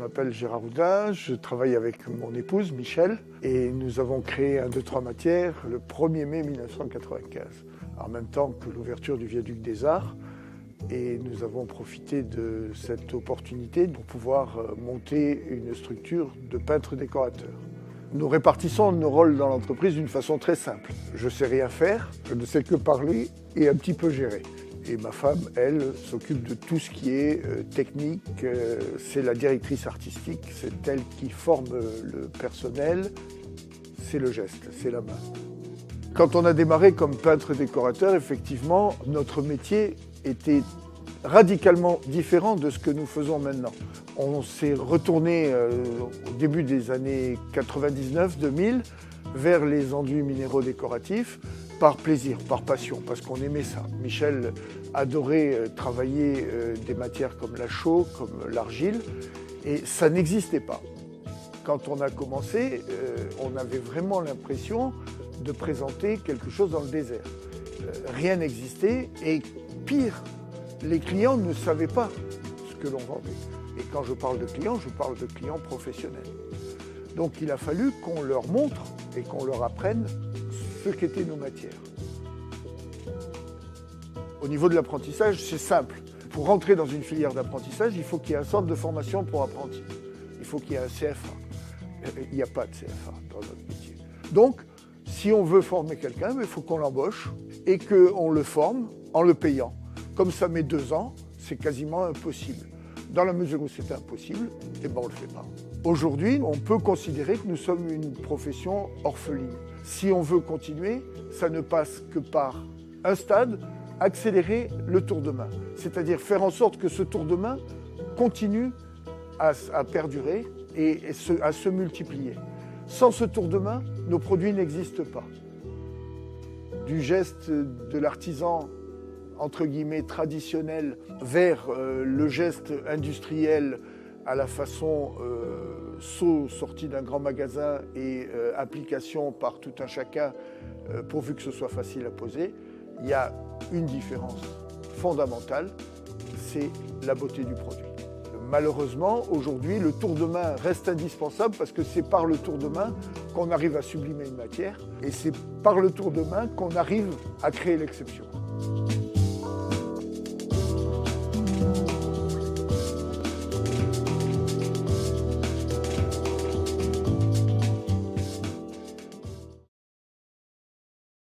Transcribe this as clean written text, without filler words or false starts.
m'appelle Gérard Houdin, je travaille avec mon épouse Michel et nous avons créé un 2-3 matières le 1er mai 1995, en même temps que l'ouverture du viaduc des Arts. Et nous avons profité de cette opportunité pour pouvoir monter une structure de peintres décorateurs. Nous répartissons nos rôles dans l'entreprise d'une façon très simple. Je sais rien faire, je ne sais que parler et un petit peu gérer. Et ma femme, elle, s'occupe de tout ce qui est technique. C'est la directrice artistique, c'est elle qui forme le personnel. C'est le geste, c'est la main. Quand on a démarré comme peintre décorateur, effectivement, notre métier était radicalement différent de ce que nous faisons maintenant. On s'est retourné au début des années 99-2000 vers les enduits minéraux décoratifs par plaisir, par passion, parce qu'on aimait ça. Michel adorait travailler des matières comme la chaux, comme l'argile, et ça n'existait pas. Quand on a commencé, on avait vraiment l'impression de présenter quelque chose dans le désert. Rien n'existait et pire, les clients ne savaient pas ce que l'on vendait. Et quand je parle de clients, je parle de clients professionnels. Donc il a fallu qu'on leur montre et qu'on leur apprenne ce qu'étaient nos matières. Au niveau de l'apprentissage, c'est simple. Pour rentrer dans une filière d'apprentissage, il faut qu'il y ait un centre de formation pour apprentis. Il faut qu'il y ait un CFA. Il n'y a pas de CFA dans notre métier. Donc, si on veut former quelqu'un, il faut qu'on l'embauche et qu'on le forme en le payant. Comme ça met 2 ans, c'est quasiment impossible. Dans la mesure où c'est impossible, eh ben on ne le fait pas. Aujourd'hui, on peut considérer que nous sommes une profession orpheline. Si on veut continuer, ça ne passe que par un stade, accélérer le tour de main. C'est-à-dire faire en sorte que ce tour de main continue à perdurer et à se multiplier. Sans ce tour de main, nos produits n'existent pas. Du geste de l'artisan entre guillemets traditionnel vers le geste industriel à la façon seau sorti d'un grand magasin et application par tout un chacun pourvu que ce soit facile à poser, il y a une différence fondamentale, c'est la beauté du produit. Malheureusement, aujourd'hui, le tour de main reste indispensable parce que c'est par le tour de main qu'on arrive à sublimer une matière et c'est par le tour de main qu'on arrive à créer l'exception.